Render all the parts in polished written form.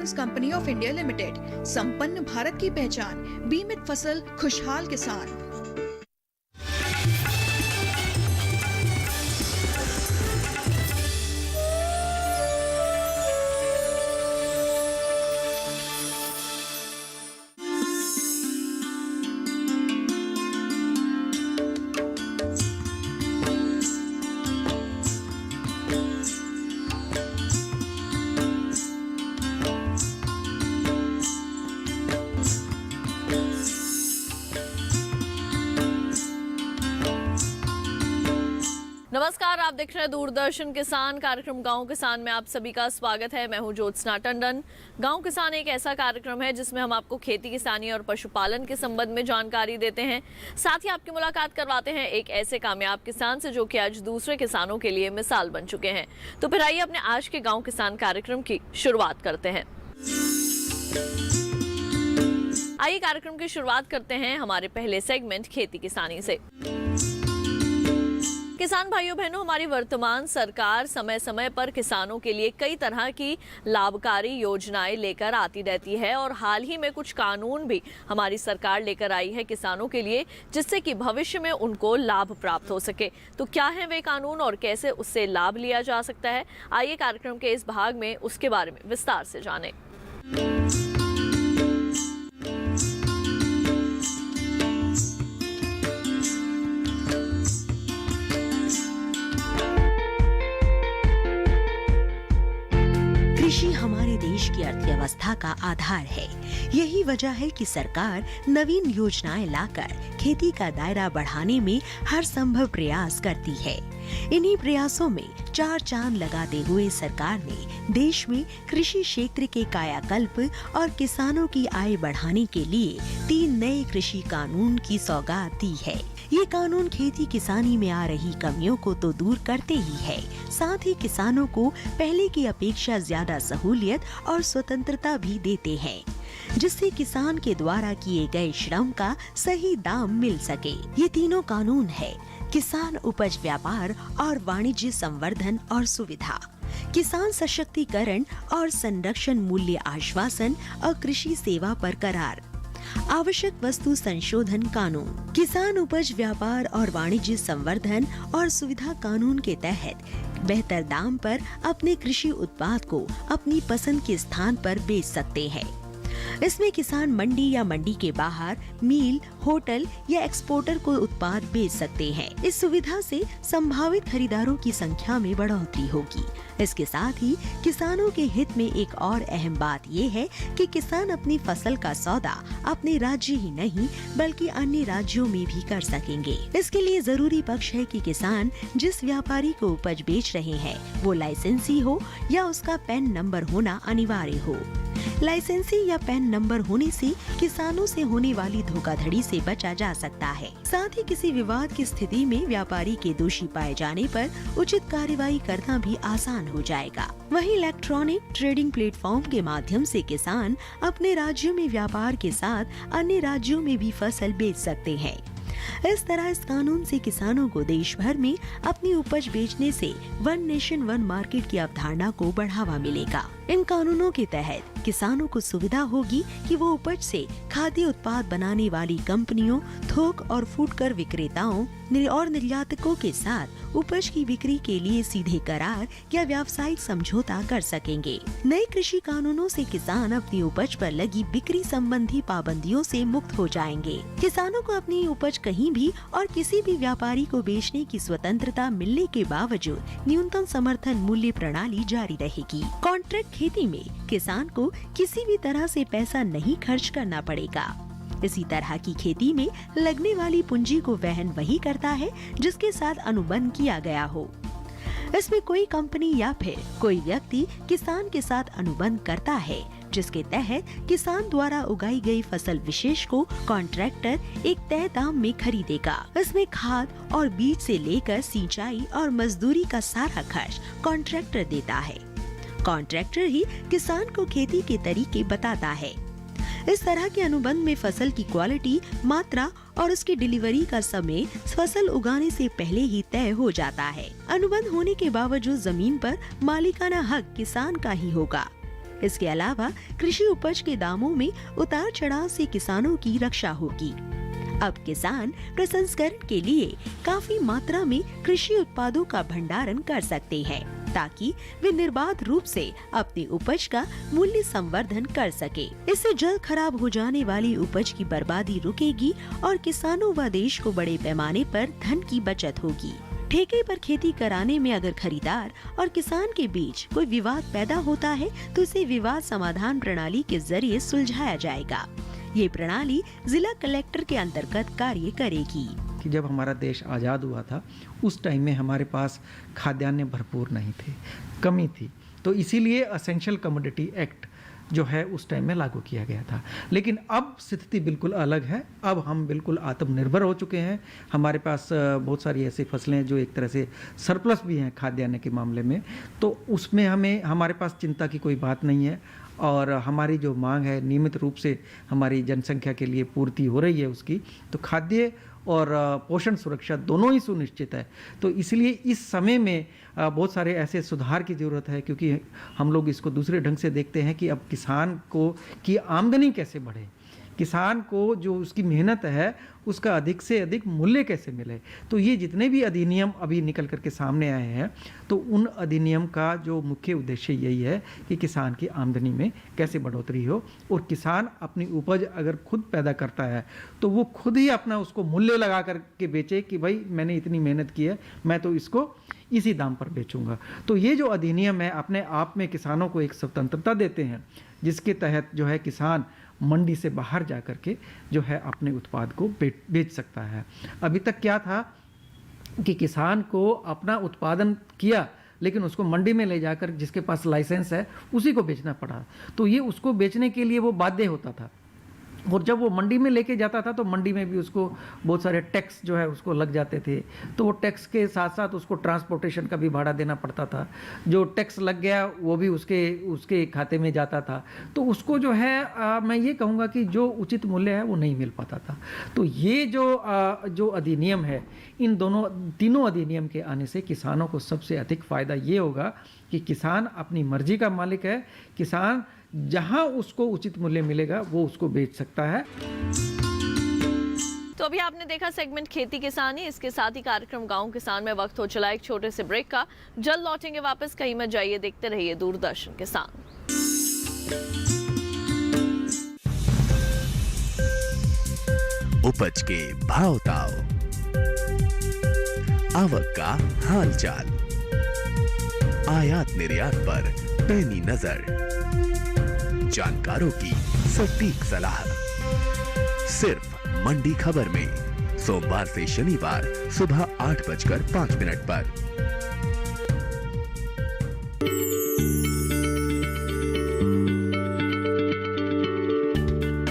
Company of India limited, संपन्न भारत की पहचान, बीमित फसल, खुशहाल किसान। नमस्कार, आप देख रहे हैं दूरदर्शन किसान कार्यक्रम गांव किसान में आप सभी का स्वागत है। मैं हूं ज्योत्सना टंडन। गांव किसान एक ऐसा कार्यक्रम है जिसमें हम आपको खेती किसानी और पशुपालन के संबंध में जानकारी देते हैं, साथ ही आपकी मुलाकात करवाते हैं एक ऐसे कामयाब किसान से जो कि आज दूसरे किसानों के लिए मिसाल बन चुके हैं। तो फिर आइए अपने आज के गाँव किसान कार्यक्रम की शुरुआत करते हैं। आइए कार्यक्रम की शुरुआत करते हैं हमारे पहले सेगमेंट खेती किसानी से। किसान भाइयों बहनों, हमारी वर्तमान सरकार समय समय पर किसानों के लिए कई तरह की लाभकारी योजनाएं लेकर आती रहती है और हाल ही में कुछ कानून भी हमारी सरकार लेकर आई है किसानों के लिए, जिससे कि भविष्य में उनको लाभ प्राप्त हो सके। तो क्या है वे कानून और कैसे उससे लाभ लिया जा सकता है, आइए कार्यक्रम के इस भाग में उसके बारे में विस्तार से जानें। कृषि हमारे देश की अर्थव्यवस्था का आधार है। यही वजह है कि सरकार नवीन योजनाएं लाकर खेती का दायरा बढ़ाने में हर संभव प्रयास करती है। इन्हीं प्रयासों में चार चांद लगाते हुए सरकार ने देश में कृषि क्षेत्र के कायाकल्प और किसानों की आय बढ़ाने के लिए 3 नए कृषि कानून की सौगात दी है। ये कानून खेती किसानी में आ रही कमियों को तो दूर करते ही है, साथ ही किसानों को पहले की अपेक्षा ज्यादा सहूलियत और स्वतंत्रता भी देते हैं, जिससे किसान के द्वारा किए गए श्रम का सही दाम मिल सके। ये तीनों कानून है किसान उपज व्यापार और वाणिज्य संवर्धन और सुविधा, किसान सशक्तिकरण और संरक्षण मूल्य आश्वासन और कृषि सेवा पर करार, आवश्यक वस्तु संशोधन कानून। किसान उपज व्यापार और वाणिज्य संवर्धन और सुविधा कानून के तहत बेहतर दाम पर अपने कृषि उत्पाद को अपनी पसंद के स्थान पर बेच सकते हैं। इसमें किसान मंडी या मंडी के बाहर मील, होटल या एक्सपोर्टर को उत्पाद बेच सकते हैं। इस सुविधा से संभावित खरीदारों की संख्या में बढ़ोतरी होगी। इसके साथ ही किसानों के हित में एक और अहम बात ये है कि किसान अपनी फसल का सौदा अपने राज्य ही नहीं बल्कि अन्य राज्यों में भी कर सकेंगे। इसके लिए जरूरी पक्ष है कि किसान जिस व्यापारी को उपज बेच रहे हैं वो लाइसेंसी हो या उसका पैन नंबर होना अनिवार्य हो। लाइसेंसी या पैन नंबर होने से किसानों से होने वाली धोखाधड़ी से बचा जा सकता है। साथ ही किसी विवाद की स्थिति में व्यापारी के दोषी पाए जाने पर उचित कार्रवाई करना भी आसान हो जाएगा। वहीं इलेक्ट्रॉनिक ट्रेडिंग प्लेटफॉर्म के माध्यम से किसान अपने राज्यों में व्यापार के साथ अन्य राज्यों में भी फसल बेच सकते हैं। इस तरह इस कानून से किसानों को देश भर में अपनी उपज बेचने से वन नेशन वन मार्केट की अवधारणा को बढ़ावा मिलेगा। इन कानूनों के तहत किसानों को सुविधा होगी कि वो उपज से खाद्य उत्पाद बनाने वाली कंपनियों, थोक और फुटकर विक्रेताओं और निर्यातकों के साथ उपज की बिक्री के लिए सीधे करार या व्यावसायिक समझौता कर सकेंगे। नए कृषि कानूनों से किसान अपनी उपज पर लगी बिक्री संबंधी पाबंदियों से मुक्त हो जाएंगे। किसानों को अपनी उपज कहीं भी और किसी भी व्यापारी को बेचने की स्वतंत्रता मिलने के बावजूद न्यूनतम समर्थन मूल्य प्रणाली जारी रहेगी। कॉन्ट्रैक्ट खेती में किसान को किसी भी तरह से पैसा नहीं खर्च करना पड़ेगा। इसी तरह की खेती में लगने वाली पूंजी को वहन वही करता है जिसके साथ अनुबंध किया गया हो। इसमें कोई कंपनी या फिर कोई व्यक्ति किसान के साथ अनुबंध करता है, जिसके तहत किसान द्वारा उगाई गई फसल विशेष को कॉन्ट्रैक्टर एक तय दाम में खरीदेगा। इसमें खाद और बीज से लेकर सिंचाई और मजदूरी का सारा खर्च कॉन्ट्रैक्टर देता है। कॉन्ट्रैक्टर ही किसान को खेती के तरीके बताता है। इस तरह के अनुबंध में फसल की क्वालिटी, मात्रा और उसकी डिलीवरी का समय फसल उगाने से पहले ही तय हो जाता है। अनुबंध होने के बावजूद जमीन पर मालिकाना हक किसान का ही होगा। इसके अलावा कृषि उपज के दामों में उतार चढ़ाव से किसानों की रक्षा होगी। अब किसान प्रसंस्करण के लिए काफी मात्रा में कृषि उत्पादों का भंडारण कर सकते हैं, ताकि वे निर्बाध रूप से अपनी उपज का मूल्य संवर्धन कर सके। इससे जल्द खराब हो जाने वाली उपज की बर्बादी रुकेगी और किसानों व देश को बड़े पैमाने पर धन की बचत होगी। ठेके पर खेती कराने में अगर खरीदार और किसान के बीच कोई विवाद पैदा होता है तो इसे विवाद समाधान प्रणाली के जरिए सुलझाया जाएगा। ये प्रणाली जिला कलेक्टर के अंतर्गत कार्य करेगी। कि जब हमारा देश आज़ाद हुआ था उस टाइम में हमारे पास खाद्यान्न भरपूर नहीं थे, कमी थी, तो इसीलिए असेंशियल कमोडिटी एक्ट जो है उस टाइम में लागू किया गया था। लेकिन अब स्थिति बिल्कुल अलग है। अब हम बिल्कुल आत्मनिर्भर हो चुके हैं। हमारे पास बहुत सारी ऐसी फसलें जो एक तरह से सरप्लस भी हैं खाद्यान्न के मामले में, तो उसमें हमारे पास चिंता की कोई बात नहीं है और हमारी जो मांग है नियमित रूप से हमारी जनसंख्या के लिए पूर्ति हो रही है उसकी, तो खाद्य और पोषण सुरक्षा दोनों ही सुनिश्चित है। तो इसलिए इस समय में बहुत सारे ऐसे सुधार की ज़रूरत है, क्योंकि हम लोग इसको दूसरे ढंग से देखते हैं कि अब किसान को की आमदनी कैसे बढ़े, किसान को जो उसकी मेहनत है उसका अधिक से अधिक मूल्य कैसे मिले। तो ये जितने भी अधिनियम अभी निकल करके सामने आए हैं, तो उन अधिनियम का जो मुख्य उद्देश्य यही है कि किसान की आमदनी में कैसे बढ़ोतरी हो, और किसान अपनी उपज अगर खुद पैदा करता है तो वो खुद ही अपना उसको मूल्य लगा करके बेचे कि भाई मैंने इतनी मेहनत की है, मैं तो इसको इसी दाम पर बेचूंगा। तो ये जो अधिनियम है अपने आप में किसानों को एक स्वतंत्रता देते हैं, जिसके तहत जो है किसान मंडी से बाहर जा कर के जो है अपने उत्पाद को बेच सकता है। अभी तक क्या था कि किसान को अपना उत्पादन किया लेकिन उसको मंडी में ले जाकर जिसके पास लाइसेंस है उसी को बेचना पड़ा, तो ये उसको बेचने के लिए वो बाध्य होता था। और जब वो मंडी में लेके जाता था तो मंडी में भी उसको बहुत सारे टैक्स जो है उसको लग जाते थे, तो वो टैक्स के साथ साथ उसको ट्रांसपोर्टेशन का भी भाड़ा देना पड़ता था। जो टैक्स लग गया वो भी उसके खाते में जाता था, तो उसको जो है मैं ये कहूँगा कि जो उचित मूल्य है वो नहीं मिल पाता था। तो ये जो अधिनियम है, इन तीनों अधिनियम के आने से किसानों को सबसे अधिक फ़ायदा ये होगा कि किसान अपनी मर्जी का मालिक है। किसान जहां उसको उचित मूल्य मिलेगा वो उसको बेच सकता है। तो अभी आपने देखा सेगमेंट खेती किसानी, इसके साथ ही कार्यक्रम गांव किसान में वक्त हो चला एक छोटे से ब्रेक का। जल्द लौटेंगे वापस, कहीं मत जाइए, देखते रहिए दूरदर्शन किसान। उपज के भाव ताव, आवक का हाल चाल, आयात निर्यात पर पैनी नजर, जानकारों की सटीक सलाह, सिर्फ मंडी खबर में सोमवार से शनिवार सुबह 8:05 पर।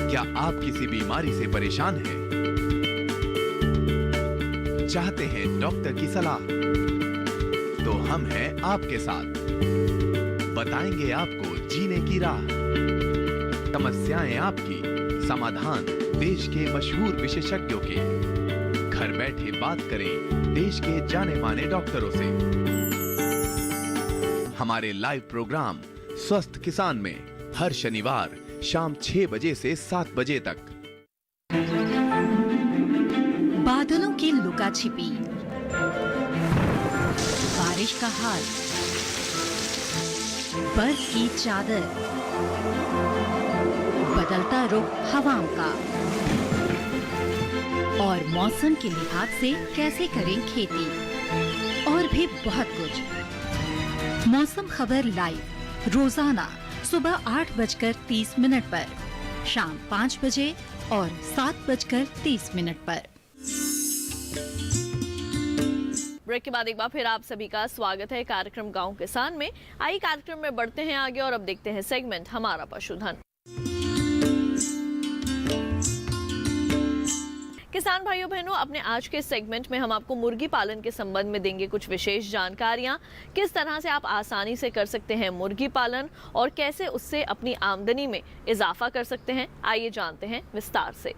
क्या आप किसी बीमारी से परेशान हैं? चाहते हैं डॉक्टर की सलाह? तो हम हैं आपके साथ, बताएंगे आपको जीने की राह। समस्याएं आपकी, समाधान देश के मशहूर विशेषज्ञों के। घर बैठे बात करें देश के जाने माने डॉक्टरों से। हमारे लाइव प्रोग्राम स्वस्थ किसान में हर शनिवार शाम 6 बजे से 7 बजे तक। बादलों की लुका छिपी, बारिश का हाल, बर्फ की चादर, बदलता रुख हवाओं का, और मौसम के लिहाज से कैसे करें खेती, और भी बहुत कुछ। मौसम खबर लाइव रोजाना सुबह 8:30 पर, शाम 5 बजे और 7:30 पर। ब्रेक के बाद एक बार फिर आप सभी का स्वागत है कार्यक्रम गांव किसान में। आइए कार्यक्रम में बढ़ते हैं आगे और अब देखते हैं सेगमेंट हमारा पशुधन। किसान भाइयों बहनों, अपने आज के सेगमेंट में हम आपको मुर्गी पालन के संबंध में देंगे कुछ विशेष जानकारियां। किस तरह से आप आसानी से कर सकते हैं मुर्गी पालन और कैसे उससे अपनी आमदनी में इजाफा कर सकते हैं, आइए जानते हैं विस्तार से।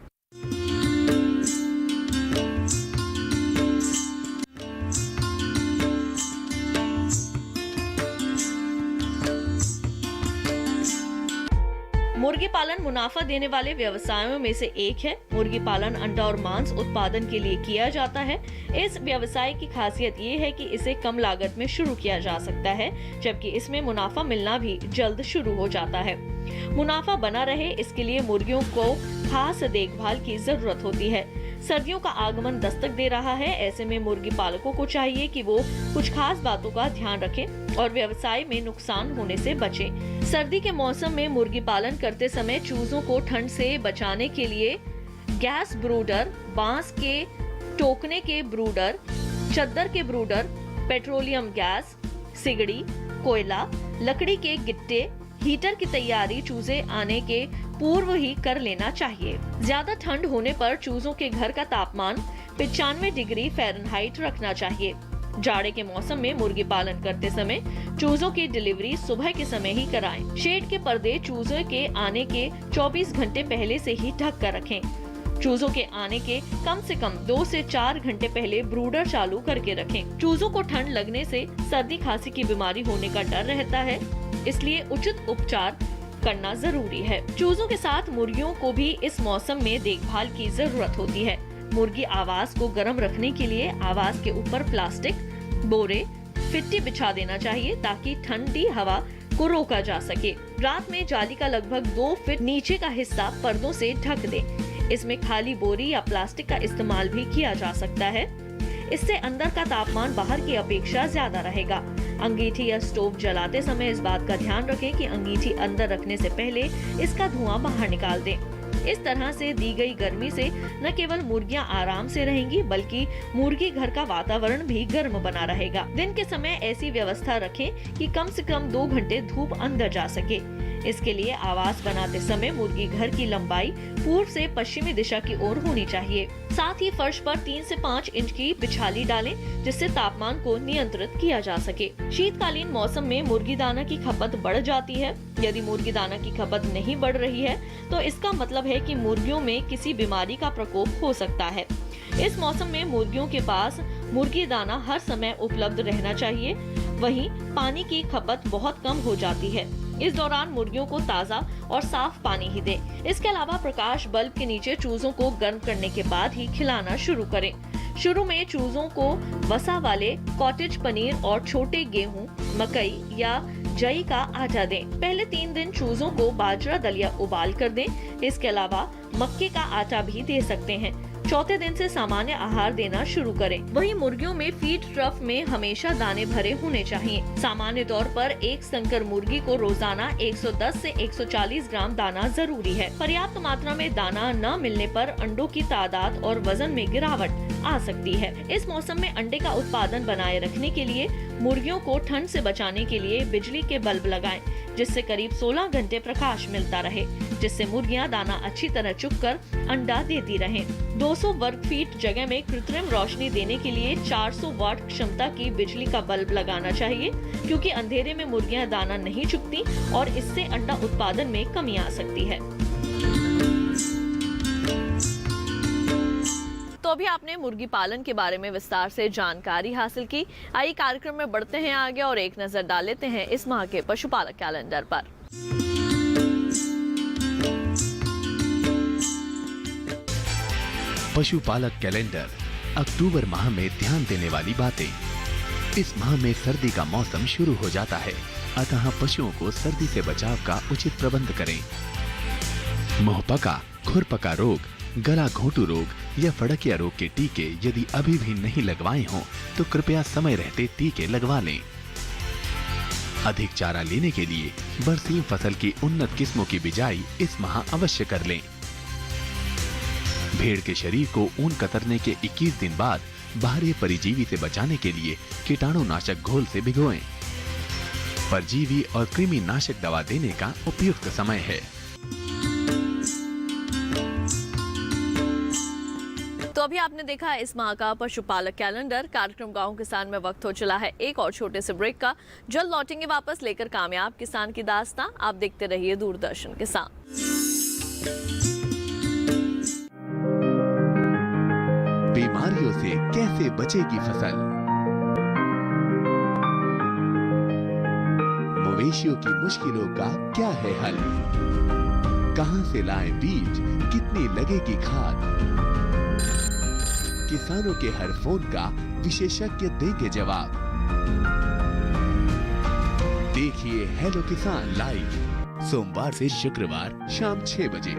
मुर्गी पालन मुनाफा देने वाले व्यवसायों में से एक है। मुर्गी पालन अंडा और मांस उत्पादन के लिए किया जाता है। इस व्यवसाय की खासियत ये है कि इसे कम लागत में शुरू किया जा सकता है, जबकि इसमें मुनाफा मिलना भी जल्द शुरू हो जाता है। मुनाफा बना रहे इसके लिए मुर्गियों को खास देखभाल की जरूरत होती है। सर्दियों का आगमन दस्तक दे रहा है, ऐसे में मुर्गी पालकों को चाहिए कि वो कुछ खास बातों का ध्यान रखें और व्यवसाय में नुकसान होने से बचें। सर्दी के मौसम में मुर्गी पालन करते समय चूजों को ठंड से बचाने के लिए गैस ब्रूडर, बांस के टोकने के ब्रूडर, चद्दर के ब्रूडर, पेट्रोलियम गैस, सिगड़ी, कोयला, लकड़ी के गिट्टे, हीटर की तैयारी चूजे आने के पूर्व ही कर लेना चाहिए। ज्यादा ठंड होने पर चूजों के घर का तापमान 95 डिग्री फ़ारेनहाइट रखना चाहिए। जाड़े के मौसम में मुर्गी पालन करते समय चूजों की डिलीवरी सुबह के समय ही कराएं। शेड के पर्दे चूजों के आने के 24 घंटे पहले से ही ढक कर रखें। चूजों के आने के कम से कम 2 से 4 घंटे पहले ब्रूडर चालू करके रखें। चूजों को ठंड लगने से सर्दी खांसी की बीमारी होने का डर रहता है, इसलिए उचित उपचार करना जरूरी है। चूजों के साथ मुर्गियों को भी इस मौसम में देखभाल की जरूरत होती है। मुर्गी आवास को गर्म रखने के लिए आवास के ऊपर प्लास्टिक, बोरे, फिट्टी बिछा देना चाहिए ताकि ठंडी हवा को रोका जा सके। रात में जाली का लगभग 2 फीट नीचे का हिस्सा पर्दों से ढक दें। इसमें खाली बोरी या प्लास्टिक का इस्तेमाल भी किया जा सकता है। इससे अंदर का तापमान बाहर की अपेक्षा ज्यादा रहेगा। अंगीठी या स्टोव जलाते समय इस बात का ध्यान रखें कि अंगीठी अंदर रखने से पहले इसका धुआं बाहर निकाल दें। इस तरह से दी गई गर्मी से न केवल मुर्गियां आराम से रहेंगी, बल्कि मुर्गी घर का वातावरण भी गर्म बना रहेगा। दिन के समय ऐसी व्यवस्था रखें कि कम से कम 2 घंटे धूप अंदर जा सके। इसके लिए आवास बनाते समय मुर्गी घर की लंबाई पूर्व से पश्चिमी दिशा की ओर होनी चाहिए। साथ ही फर्श पर 3 से 5 इंच की बिछाली डालें, जिससे तापमान को नियंत्रित किया जा सके। शीतकालीन मौसम में मुर्गी दाना की खपत बढ़ जाती है। यदि मुर्गी दाना की खपत नहीं बढ़ रही है, तो इसका मतलब है कि मुर्गियों में किसी बीमारी का प्रकोप हो सकता है। इस मौसम में मुर्गियों के पास मुर्गी दाना हर समय उपलब्ध रहना चाहिए। वहीं पानी की खपत बहुत कम हो जाती है। इस दौरान मुर्गियों को ताज़ा और साफ पानी ही दें। इसके अलावा प्रकाश बल्ब के नीचे चूजों को गर्म करने के बाद ही खिलाना शुरू करें। शुरू में चूजों को वसा वाले कॉटेज पनीर और छोटे गेहूं, मकई या जई का आटा दें। पहले 3 दिन चूजों को बाजरा दलिया उबाल कर दें। इसके अलावा मक्के का आटा भी दे सकते हैं। चौथे दिन से सामान्य आहार देना शुरू करें। वहीं मुर्गियों में फीड ट्रफ में हमेशा दाने भरे होने चाहिए। सामान्य तौर पर एक संकर मुर्गी को रोजाना 110 से 140 ग्राम दाना जरूरी है। पर्याप्त मात्रा में दाना न मिलने पर अंडों की तादाद और वजन में गिरावट आ सकती है। इस मौसम में अंडे का उत्पादन बनाए रखने के लिए मुर्गियों को ठंड से बचाने के लिए बिजली के बल्ब लगाएं, जिससे करीब 16 घंटे प्रकाश मिलता रहे, जिससे मुर्गियां दाना अच्छी तरह चुगकर अंडा देती रहें। 200 वर्ग फीट जगह में कृत्रिम रोशनी देने के लिए 400 वाट क्षमता की बिजली का बल्ब लगाना चाहिए, क्योंकि अंधेरे में मुर्गियां दाना नहीं चुगती और इससे अंडा उत्पादन में कमी आ सकती है। तो अभी आपने मुर्गी पालन के बारे में विस्तार से जानकारी हासिल की। आइए कार्यक्रम में बढ़ते हैं आगे और एक नजर डाल लेते हैं इस माह के पशुपालक कैलेंडर पर। पशुपालक कैलेंडर अक्टूबर माह में ध्यान देने वाली बातें। इस माह में सर्दी का मौसम शुरू हो जाता है, अतः पशुओं को सर्दी से बचाव का उचित प्रबंध करें। मुंहपका, खुरपका रोग, गला घोंटू रोग या फड़किया रोग के टीके यदि अभी भी नहीं लगवाए हों तो कृपया समय रहते टीके लगवा लें। अधिक चारा लेने के लिए बरसीम फसल की उन्नत किस्मों की बिजाई इस माह अवश्य कर लें। भेड़ के शरीर को ऊन कतरने के 21 दिन बाद बाहरी परिजीवी से बचाने के लिए कीटाणुनाशक घोल से भिगोएं। परजीवी और कृमि नाशक दवा देने का उपयुक्त समय है। तो अभी आपने देखा इस माह का पशुपालक कैलेंडर। कार्यक्रम गांव किसान में वक्त हो चला है एक और छोटे से ब्रेक का। जल्द लौटेंगे वापस लेकर कामयाब किसान की दास्तां। आप देखते रहिए दूरदर्शन किसान। बीमारियों से कैसे बचेगी फसल? मवेशियों की मुश्किलों का क्या है हल? कहां से लाएं बीज, कितनी लगेगी खाद, किसानों के हर फोन का विशेषज्ञ देंगे जवाब। देखिए हेलो किसान लाइव सोमवार से शुक्रवार शाम 6 बजे।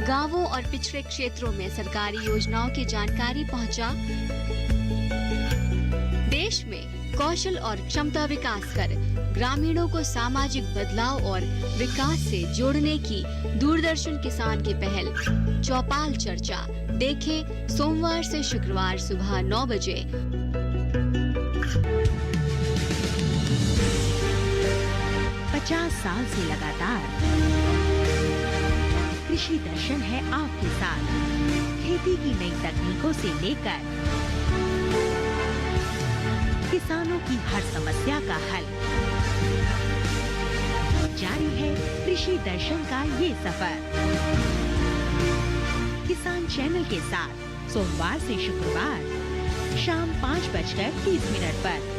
गांवों और पिछड़े क्षेत्रों में सरकारी योजनाओं की जानकारी पहुंचा। देश में कौशल और क्षमता विकास कर ग्रामीणों को सामाजिक बदलाव और विकास से जोड़ने की दूरदर्शन किसान की पहल चौपाल चर्चा देखें सोमवार से शुक्रवार सुबह 9 बजे। साल से लगातार कृषि दर्शन है आपके साथ। खेती की नई तकनीकों से लेकर किसानों की हर समस्या का हल, जारी है कृषि दर्शन का ये सफर। किसान चैनल के साथ सोमवार से शुक्रवार शाम 5:30 पर।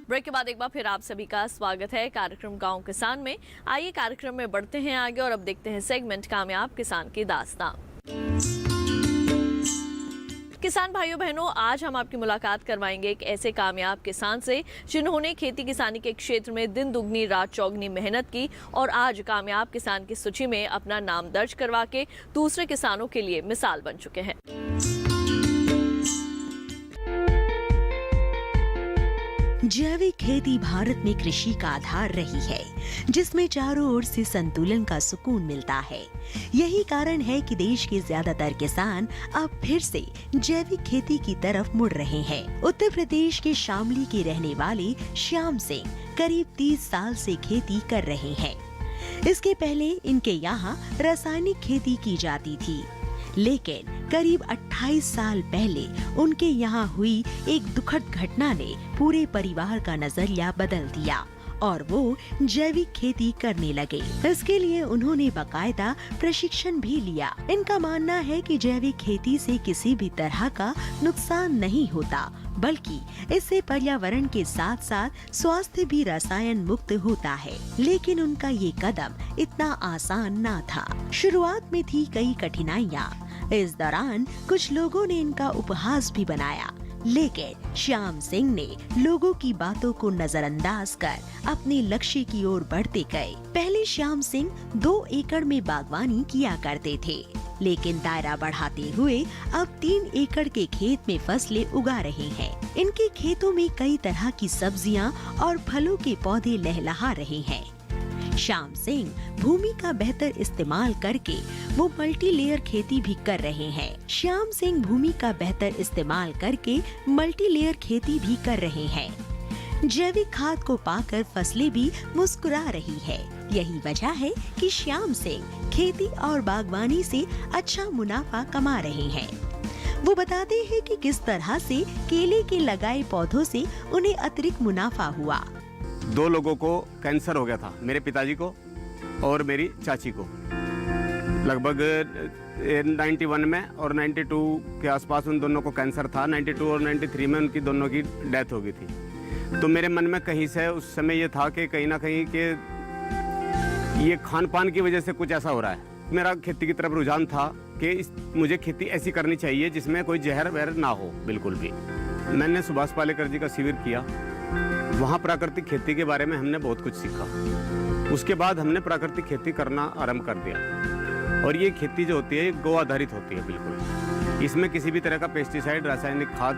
ब्रेक के बाद एक बार फिर आप सभी का स्वागत है कार्यक्रम गांव किसान में। आइए कार्यक्रम में बढ़ते हैं आगे और अब देखते हैं सेगमेंट कामयाब किसान की दास्तां। किसान भाइयों बहनों, आज हम आपकी मुलाकात करवाएंगे एक ऐसे कामयाब किसान से जिन्होंने खेती किसानी के क्षेत्र में दिन दुगनी रात चौगनी मेहनत की और आज कामयाब किसान की सूची में अपना नाम दर्ज करवा के दूसरे किसानों के लिए मिसाल बन चुके हैं। जैविक खेती भारत में कृषि का आधार रही है, जिसमें चारों ओर से संतुलन का सुकून मिलता है। यही कारण है कि देश के ज्यादातर किसान अब फिर से जैविक खेती की तरफ मुड़ रहे हैं। उत्तर प्रदेश के शामली के रहने वाले श्याम सिंह करीब 30 साल से खेती कर रहे हैं। इसके पहले इनके यहाँ रासायनिक खेती की जाती थी, लेकिन करीब 28 साल पहले उनके यहाँ हुई एक दुखद घटना ने पूरे परिवार का नजरिया बदल दिया और वो जैविक खेती करने लगे। इसके लिए उन्होंने बाकायदा प्रशिक्षण भी लिया। इनका मानना है कि जैविक खेती से किसी भी तरह का नुकसान नहीं होता, बल्कि इससे पर्यावरण के साथ साथ स्वास्थ्य भी रसायन मुक्त होता है। लेकिन उनका ये कदम इतना आसान ना था। शुरुआत में थी कई कठिनाइयाँ। इस दौरान कुछ लोगों ने इनका उपहास भी बनाया, लेकिन श्याम सिंह ने लोगों की बातों को नजरअंदाज कर अपने लक्ष्य की ओर बढ़ते गए। पहले श्याम सिंह 2 एकड़ में बागवानी किया करते थे, लेकिन दायरा बढ़ाते हुए अब 3 एकड़ के खेत में फसलें उगा रहे हैं। इनके खेतों में कई तरह की सब्जियां और फलों के पौधे लहलहा रहे हैं। श्याम सिंह भूमि का बेहतर इस्तेमाल करके वो मल्टी लेयर खेती भी कर रहे हैं। श्याम सिंह भूमि का बेहतर इस्तेमाल करके मल्टी लेयर खेती भी कर रहे हैं। जैविक खाद को पाकर फसलें भी मुस्कुरा रही है। यही वजह है कि श्याम सिंह खेती और बागवानी से अच्छा मुनाफा कमा रहे हैं। वो बताते हैं कि किस तरह से केले के लगाए पौधों से उन्हें अतिरिक्त मुनाफा हुआ। 2 लोगों को कैंसर हो गया था, मेरे पिताजी को और मेरी चाची को। लगभग 91 में और 92 के आसपास उन दोनों को कैंसर था। 92 और 93 में उनकी दोनों की डेथ हो गई थी। तो मेरे मन में कहीं से उस समय ये था कि कहीं ना कहीं के ये खान पान की वजह से कुछ ऐसा हो रहा है। मेरा खेती की तरफ रुझान था कि मुझे खेती ऐसी करनी चाहिए जिसमें कोई जहर वहर ना हो बिल्कुल भी। मैंने सुभाष पालेकर जी का शिविर किया। वहाँ प्राकृतिक खेती के बारे में हमने बहुत कुछ सीखा। उसके बाद हमने प्राकृतिक खेती करना आरंभ कर दिया। और ये खेती जो होती है ये गौ आधारित होती है बिल्कुल। इसमें किसी भी तरह का पेस्टिसाइड रासायनिक खाद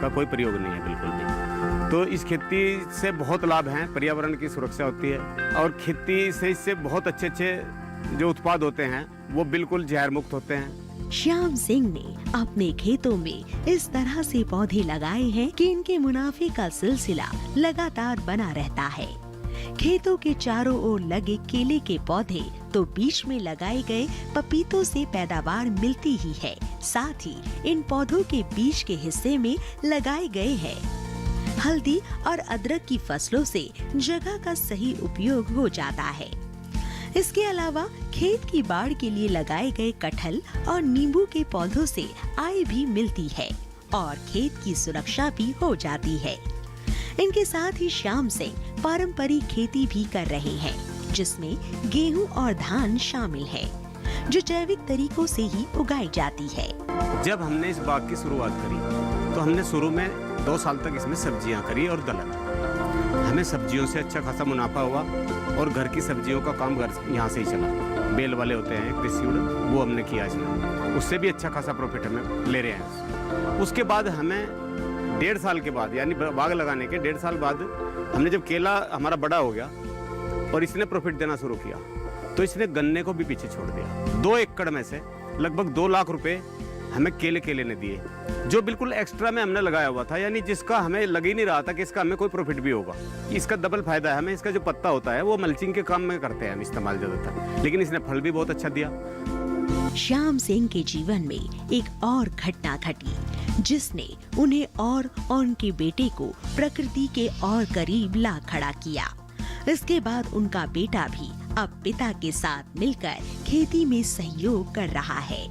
का कोई प्रयोग नहीं है बिल्कुल भी। तो इस खेती से बहुत लाभ हैं। पर्यावरण की सुरक्षा होती है और खेती से इससे बहुत अच्छे अच्छे जो उत्पाद होते हैं वो बिल्कुल जहर मुक्त होते हैं। श्याम सिंह ने अपने खेतों में इस तरह से पौधे लगाए हैं कि इनके मुनाफे का सिलसिला लगातार बना रहता है। खेतों के चारों ओर लगे केले के पौधे तो बीच में लगाए गए पपीतों से पैदावार मिलती ही है। साथ ही इन पौधों के बीच के हिस्से में लगाए गए हैं हल्दी और अदरक की फसलों से जगह का सही उपयोग हो जाता है। इसके अलावा खेत की बाड़ के लिए लगाए गए कटहल और नींबू के पौधों से आय भी मिलती है और खेत की सुरक्षा भी हो जाती है। इनके साथ ही श्याम सिंह पारंपरिक खेती भी कर रहे हैं, जिसमें गेहूं और धान शामिल है, जो जैविक तरीकों से ही उगाई जाती है। जब हमने इस बाग की शुरुआत करी तो हमने शुरू में 2 साल तक इसमें सब्जियां करी और दलहन। हमें सब्जियों से अच्छा खासा मुनाफा हुआ और घर की सब्जियों का काम घर यहाँ से ही चला। बेल वाले होते हैं कृषि, वो हमने किया इसमें, उससे भी अच्छा खासा प्रॉफिट हमें ले रहे हैं। उसके बाद हमें 1.5 साल के बाद, यानी बाग लगाने के 1.5 साल बाद, हमने जब केला हमारा बड़ा हो गया और इसने प्रॉफिट देना शुरू किया तो इसने गन्ने को भी पीछे छोड़ दिया। 2 एकड़ में से लगभग 2 लाख रुपए हमें केले ने दिए, जो बिल्कुल एक्स्ट्रा में हमने लगाया हुआ था, यानी जिसका हमें लग ही नहीं रहा था कि इसका हमें कोई प्रॉफिट भी होगा। इसका डबल फायदा है हमें। इसका जो पत्ता होता है वो मल्चिंग के काम में करते हैं हम इस्तेमाल ज्यादातर, लेकिन इसने फल भी बहुत अच्छा दिया। श्याम सिंह के जीवन में एक और घटना घटी, जिसने उन्हें और उनके बेटे को प्रकृति के और करीब ला खड़ा किया। इसके बाद उनका बेटा भी अब पिता के साथ मिलकर खेती में सहयोग कर रहा है।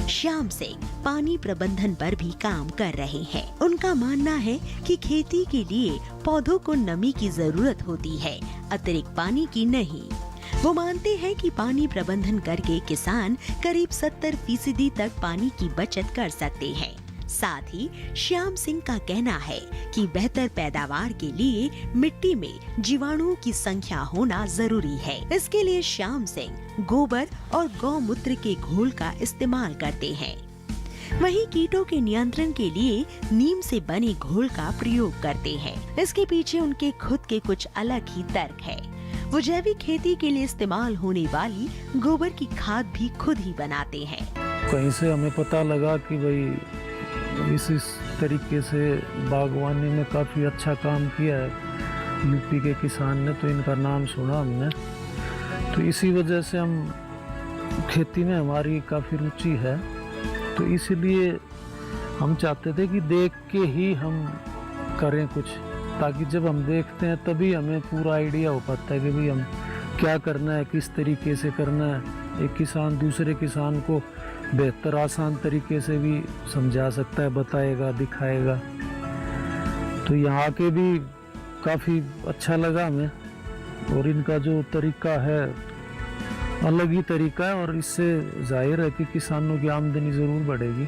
श्याम सिंह पानी प्रबंधन पर भी काम कर रहे हैं। उनका मानना है कि खेती के लिए पौधों को नमी की जरूरत होती है, अतिरिक्त पानी की नहीं। वो मानते हैं कि पानी प्रबंधन करके किसान करीब 70% तक पानी की बचत कर सकते हैं। साथ ही श्याम सिंह का कहना है कि बेहतर पैदावार के लिए मिट्टी में जीवाणुओं की संख्या होना जरूरी है। इसके लिए श्याम सिंह गोबर और गौमूत्र के घोल का इस्तेमाल करते हैं। वहीं कीटों के नियंत्रण के लिए नीम से बने घोल का प्रयोग करते हैं। इसके पीछे उनके खुद के कुछ अलग ही तर्क है। वो जैविक खेती के लिए इस्तेमाल होने वाली गोबर की खाद भी खुद ही बनाते हैं। कहीं से हमें पता लगा कि भाई इस तरीके से बागवानी में काफ़ी अच्छा काम किया है यूपी के किसान ने, तो इनका नाम सुना हमने, तो इसी वजह से हम खेती में हमारी काफ़ी रुचि है। तो इसलिए हम चाहते थे कि देख के ही हम करें कुछ, ताकि जब हम देखते हैं तभी हमें पूरा आइडिया हो पाता है कि भाई हम क्या करना है, किस तरीके से करना है। एक किसान दूसरे किसान को बेहतर आसान तरीके से भी समझा सकता है, बताएगा, दिखाएगा। तो यहाँ आके भी काफ़ी अच्छा लगा हमें, और इनका जो तरीका है अलग ही तरीका है, और इससे जाहिर है कि किसानों की आमदनी ज़रूर बढ़ेगी।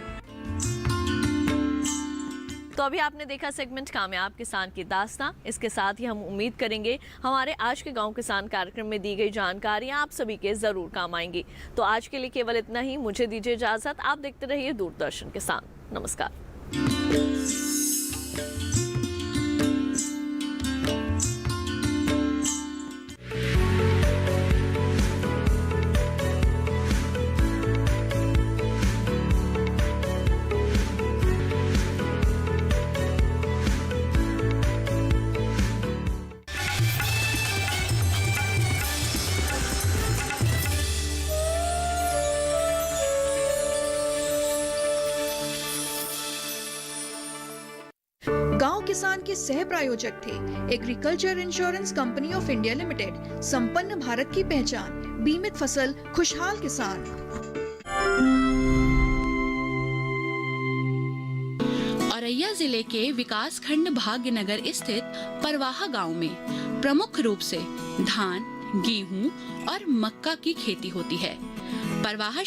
तो अभी आपने देखा सेगमेंट कामयाब किसान की दास्तां। इसके साथ ही हम उम्मीद करेंगे हमारे आज के गांव किसान कार्यक्रम में दी गई जानकारियां आप सभी के जरूर काम आएंगी। तो आज के लिए केवल इतना ही, मुझे दीजिए इजाजत। आप देखते रहिए दूरदर्शन किसान। नमस्कार। गांव किसान के सह प्रायोजक थे agriculture insurance company of India limited, संपन्न भारत की पहचान, बीमित फसल, खुशहाल किसान। औरैया जिले के विकास खंड भाग्यनगर स्थित परवाहा गांव में प्रमुख रूप से धान, गेहूं और मक्का की खेती होती है। परवाहा